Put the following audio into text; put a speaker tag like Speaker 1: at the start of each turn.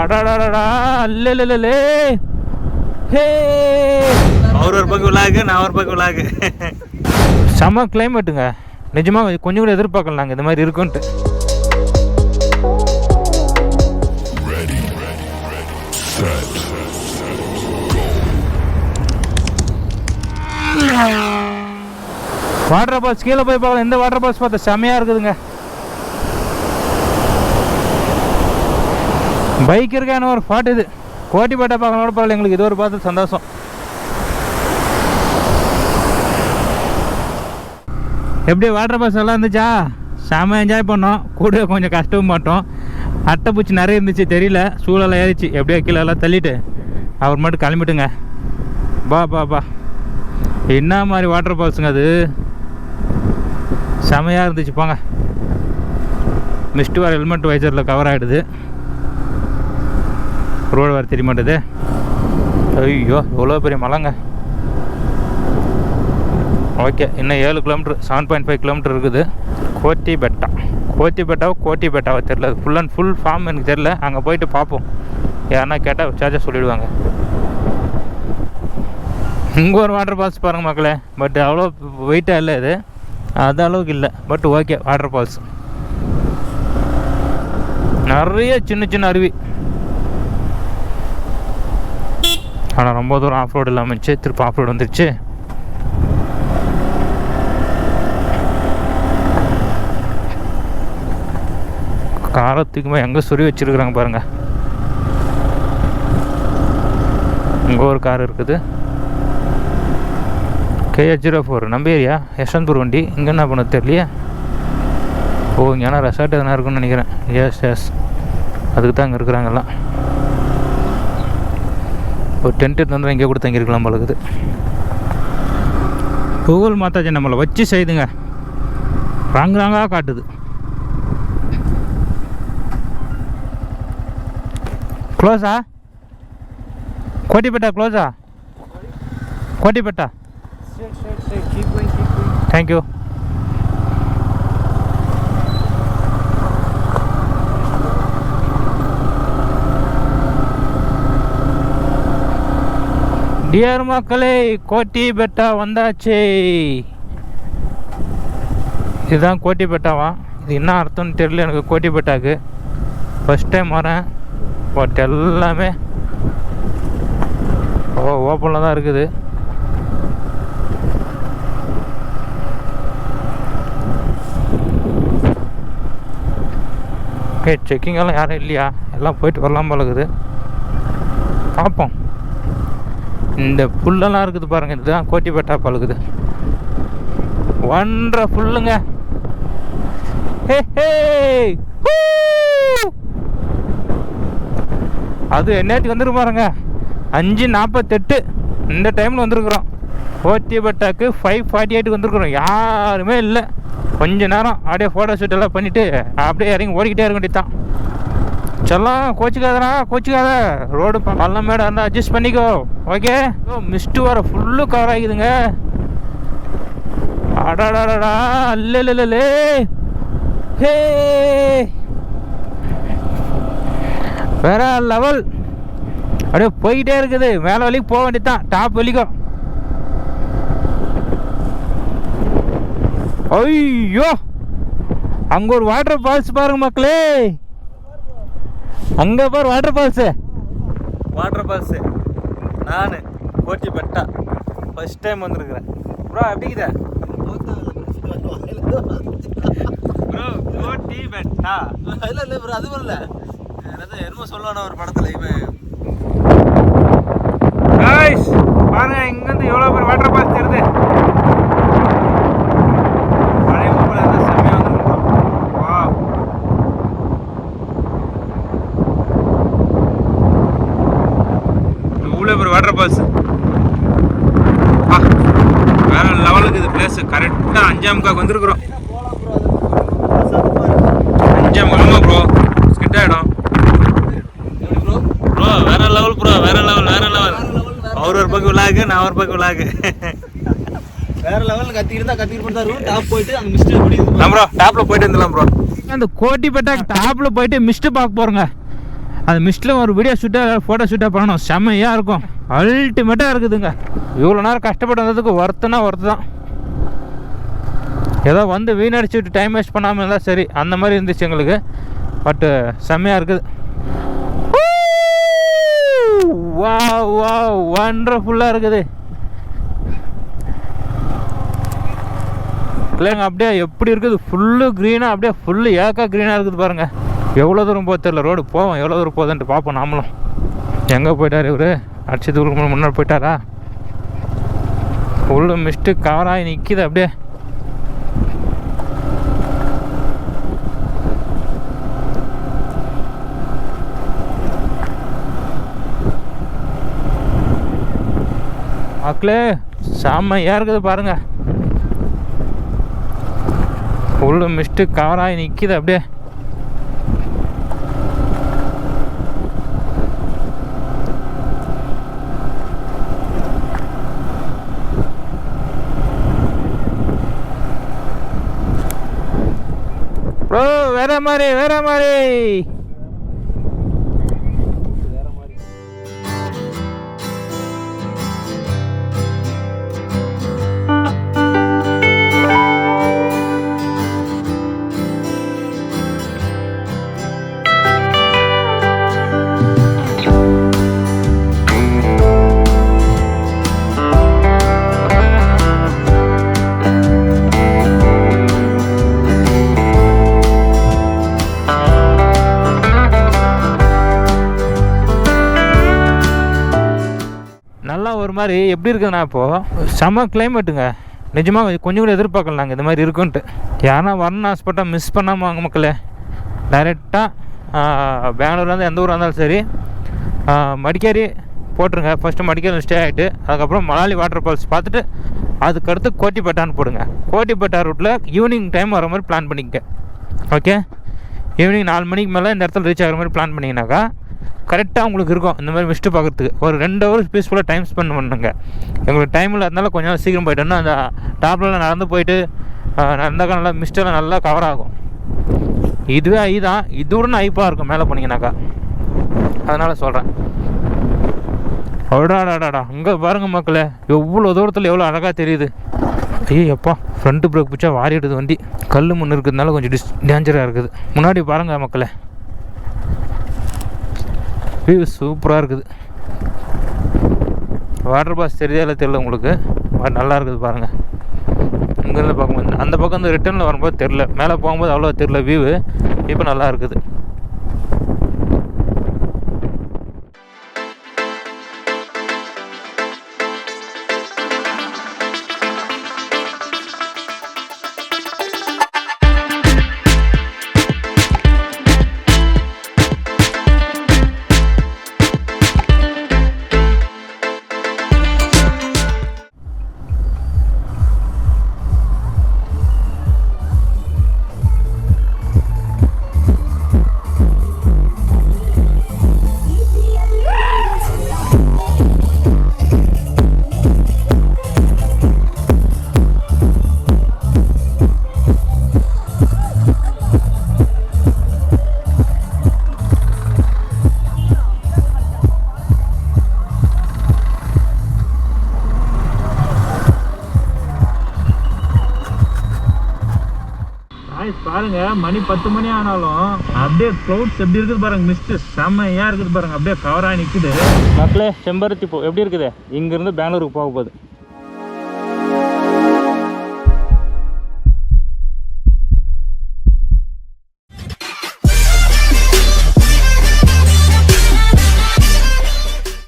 Speaker 1: அடாடாடா அல்லே ஹே
Speaker 2: அவர் ஒரு பக்கம் விளாகு, நான் ஒரு பக்கம் விளாகு.
Speaker 1: செம கிளைமேட்டுங்க, நிஜமாக கொஞ்சம் கூட எதிர்பார்க்கலாங்க இந்த மாதிரி இருக்குன்ட்டு. வாட்டர் ஃபால்ஸ் கீழே போய் பார்க்கலாம். எந்த வாட்டர் ஃபால்ஸ் பார்த்தா செமையாக இருக்குதுங்க. பைக் இருக்கான ஒரு பாட்டு இது. கோட்டிப்பேட்டை பார்க்கணும் பரவாயில்ல, எங்களுக்கு இது ஒரு பார்த்து சந்தோஷம். எப்படி வாட்டர் ஃபால்ஸ் நல்லா இருந்துச்சா? செம என்ஜாய் பண்ணோம். கூட கொஞ்சம் கஷ்டமும் மாட்டோம். அட்டைப்பூச்சி நிறைய இருந்துச்சு, தெரியல, சூழலாம் ஏறிச்சு. எப்படியோ கீழே எல்லாம் தள்ளிட்டு அவர் மட்டும் கிளம்பிட்டுங்க. பா என்ன மாதிரி வாட்டர் ஃபால்ஸுங்க அது, செமையாக இருந்துச்சு. போங்க, மிஸ்ட்டு வர ஹெல்மெட் வைசரில் கவர் ஆகிடுது. ரோடு வர தெரிய மாட்டேது. ஐயோ எவ்வளோ பெரிய மலைங்க. ஓகே, இன்னும் 7 கிலோமீட்டர், 7.5 கிலோமீட்டர் இருக்குது. கோட்டிப்பேட்டாவை தெரில, ஃபுல் அண்ட் ஃபுல் ஃபார்ம் எனக்கு தெரில. அங்கே போயிட்டு பார்ப்போம், யாருன்னா கேட்டால் சார்ஜாக சொல்லிவிடுவாங்க. இங்கே ஒரு வாட்டர் ஃபால்ஸ் பாருங்கள் மக்களே, பட் அவ்வளோ வெயிட்டாக இல்லை இது, அது அளவுக்கு இல்லை. பட் ஓகே, வாட்டர் ஃபால்ஸ் நிறைய சின்ன அருவி. ஆனால் ரொம்ப தூரம் ஆஃப் ரோடு இல்லாமல் இருந்துச்சு, திருப்பி ஆஃப் ரோடு வந்துருச்சு. காலத்துக்குமே எங்கே சொறி வச்சுருக்குறாங்க பாருங்கள். இங்கே ஒரு கார் இருக்குது, KH04 நம்ம ஏரியா, யஷ்வந்த்பூர் வண்டி. இங்கே என்ன பண்ண தெரியலையே. ஓ, இங்கே ஆனால் ரெசார்ட் எதனா இருக்குன்னு நினைக்கிறேன். எஸ் அதுக்கு தான் இங்கே இருக்கிறாங்கெல்லாம். ஒரு டென்ட் இருந்தால் இங்கே கூட தங்கியிருக்கலாம் போல இருக்குது. கூகுள் மாதாஜி நம்மளை வச்சு செய்துங்க, ராங்காக காட்டுது. க்ளோஸா? கோட்டிப்பேட்டா க்ளோஸா? கோட்டிப்பேட்டா. தேங்க்யூ. டியர் மக்களே, கோட்டிப்பேட்டா வந்தாச்சு. இதுதான் கோட்டிப்பேட்டாவா? இது என்ன அர்த்தம்னு தெரியல எனக்கு. கோட்டிப்பேட்டாவுக்கு ஃபஸ்ட் டைம் வரேன். பட் எல்லாமே ஓப்பனில் தான் இருக்குது. ஓகே, செக்கிங்கெல்லாம் யாரும் இல்லையா? எல்லாம் போயிட்டு வரலாம் போல இருக்குது. பார்ப்போம். இந்த புல்லெல்லாம் இருக்குது பாருங்கள், இதுதான் கோட்டிப்பேட்டா பழகுது. ஒன்றரை ஃபுல்லுங்க. அது நேற்று வந்துருக்கு பாருங்க, 5:48 இந்த டைமில் வந்துருக்குறோம். கோட்டிப்பேட்டாக்கு 5:48 வந்துருக்குறோம். யாருமே இல்லை. கொஞ்ச நேரம் அப்படியே ஃபோட்டோ ஷூட் எல்லாம் பண்ணிவிட்டு அப்படியே இறங்கி ஓடிக்கிட்டே இருக்க வேண்டியதான். செல்லாம் கோச்சிக்காத. ரோடு பள்ளம் மேடம் இருந்தால் அட்ஜஸ்ட் பண்ணிக்கோ. ஓகே. மிஸ்ட்டு வர ஃபுல்லு கவர் ஆகிதுங்க. அடாடாடா அல்லே ஹே, வேற லெவல். அப்படியே போய்கிட்டே இருக்குது. மேலே வலிக்கு போக வேண்டியதான், டாப் வலிக்கும். ஐயோ, அங்கே ஒரு வாட்டர் ஃபால்ஸ் பாருங்க மக்களே. அங்கே பாரு வாட்டர் ஃபால்ஸு.
Speaker 2: நான் கோட்டிப்பேட்டா ஃபஸ்ட் டைம் வந்துருக்குறேன். ப்ரோ எப்படிக்குதா ப்ரோ? கோட்டிப்பேட்டா இல்லை ப்ரோ, அது வரல. என்னமோ சொல்லுவானா ஒரு படத்தில் இவன்.
Speaker 1: காய்ஸ் பாருங்க, இங்கேருந்து எவ்வளோ பேர் வாட்டர் ஃபால்ஸ் தெரியுது. பழைய மூப்பில் இருந்தால் செம்மையாக வந்துருக்கோம். வா, இவ்வளோ பேர் வாட்டர் ஃபால்ஸ். வேற லெவலுக்கு இது பிளேஸ். கரெக்டாக 5:45 வந்துருக்குறோம். 5:45 ப்ரோ, ஸ்கிட் ஆகிடும்
Speaker 2: ப்ரோ. வேற லெவல் ப்ரோ, வேற லெவல். அவர் ஒரு பக்கம் விளாகு, நான் ஒரு பக்கம் விளாகு. வேற லெவல் கத்திக்கிட்டு தான் டாப் போயிட்டு அந்த மிஸ்டேக் முடியுது ப்ரோ. டாப்ல போயிட்டு வந்துடலாம் ப்ரோ.
Speaker 1: அந்த கோட்டிப்பேட்டா டாப்ல போயிட்டு மிஸ்ட் பார்க்க போறோங்க. அந்த மிஸ்டில் ஒரு வீடியோ ஷூட்டாக ஃபோட்டோ ஷூட்டாக பண்ணணும், செம்மையாக இருக்கும், அல்டிமேட்டாக இருக்குதுங்க. இவ்வளோ நேரம் கஷ்டப்பட்டு வந்ததுக்கு ஒர்த்துனா ஒர்த்து தான். ஏதோ வந்து வீணடிச்சுட்டு டைம் வேஸ்ட் பண்ணாமல் இருந்தால் சரி, அந்த மாதிரி இருந்துச்சு எங்களுக்கு. பட்டு செம்மையாக இருக்குது. வா வா வண்டர்ஃபுல்லாக இருக்குது. இல்லைங்க அப்படியே எப்படி இருக்குது, ஃபுல்லு க்ரீனாக, அப்படியே ஃபுல்லு ஏக்கா க்ரீனாக இருக்குது பாருங்கள். எவ்வளோ தூரம் போக தெரியல, ரோடு போவோம் எவ்வளோ தூரம் போகுதுன்ட்டு பார்ப்போம் நாமளும். எங்கே போயிட்டார் இவர்? அடிச்சதுக்கு முன்னாடி போயிட்டாரா? ஃபுல்லு மிஸ்ட்டு கவராகி நிற்கிது அப்படியே. மக்களே செம்மையாக இருக்குது பாருங்கள். ஃபுல்லு மிஸ்ட்டு கவராகி நிற்கிது அப்படியே. ப்ரோ வேற மாதிரி வேற மாதிரி. நல்லா ஒரு மாதிரி எப்படி இருக்குதுண்ணா, இப்போது செம்ம கிளைமேட்டுங்க. நிஜமாக கொஞ்சம் கூட எதிர்பார்க்கல நாங்கள் இந்த மாதிரி இருக்குன்ட்டு. யாருன்னா வரணும்னு ஆசைப்பட்டால் மிஸ் பண்ணாமல் வாங்க மக்களே. டைரெக்டாக பெங்களூர்லேருந்து எந்த ஊராக இருந்தாலும் சரி மடிக்கேரி போட்டுருங்க. ஃபஸ்ட்டு மடிக்கேரி ஸ்டே ஆகிட்டு அதுக்கப்புறம் மலாலி வாட்டர் ஃபால்ஸ் பார்த்துட்டு அதுக்கடுத்து கோட்டிப்பேட்டான்னு போடுங்க. கோட்டிப்பேட்டா ரூட்டில் ஈவினிங் டைம் வர மாதிரி பிளான் பண்ணிக்க. ஓகே, ஈவினிங் 4 மணிக்கு மேலே இந்த இடத்துல ரீச் ஆகிற மாதிரி பிளான் பண்ணிங்கனாக்கா கரெக்டாக உங்களுக்கு இருக்கும் இந்த மாதிரி மிஸ்ட்டு பார்க்குறதுக்கு. ஒரு 2 ஹவர்ஸ் பீஸ்ஃபுல்லாக டைம் ஸ்பெண்ட் பண்ணுங்க. எங்களுக்கு டைம் இல்லாதனால கொஞ்சம் நாள் சீக்கிரம் போயிட்டோன்னா அந்த டாப்லலாம் நடந்து போயிட்டு நடந்தாக்கா நல்லா மிஸ்டெல்லாம் நல்லா கவர் ஆகும். இதுவே ஐ தான், இதுவுடன் ஐப்பாக இருக்கும் மேலே போனீங்கன்னாக்கா. அதனால் சொல்கிறேன். அடாடாடாடா அங்கே பாருங்கள் மக்களே, எவ்வளோ தூரத்தில் எவ்வளோ அழகாக தெரியுது. ஐயோ எப்பா, ஃப்ரண்ட்டு பிரேக் பிடிச்சா வாரிடுது வண்டி. கல் முன்னு இருக்கிறதுனால கொஞ்சம் டேஞ்சராக இருக்குது. முன்னாடி பாருங்கள் மக்களே, வியூ சூப்பராக இருக்குது. வாட்டர் பாஸ் தெரியாத தெரியல உங்களுக்கு, நல்லா இருக்குது பாருங்கள். இங்கேருந்து பார்க்கும்போது அந்த பக்கம் வந்து ரிட்டர்னில் வரும்போது தெரில, மேலே போகும்போது அவ்வளோ தெரில வியூ. இப்போ நல்லா இருக்குது. பாருங்க, மணி 10 மணி ஆனாலும் அப்படியே க்ளவுட்ஸ் எப்படி இருக்குது பாருங்க, மிஸ்ட் செம்மையா இருக்குது பாருங்க, அப்படியே கவராக நிற்குது. மக்களே செம்பருத்தி பூ எப்படி இருக்குது, இங்கிருந்து பெங்களூருக்கு போக போகுது.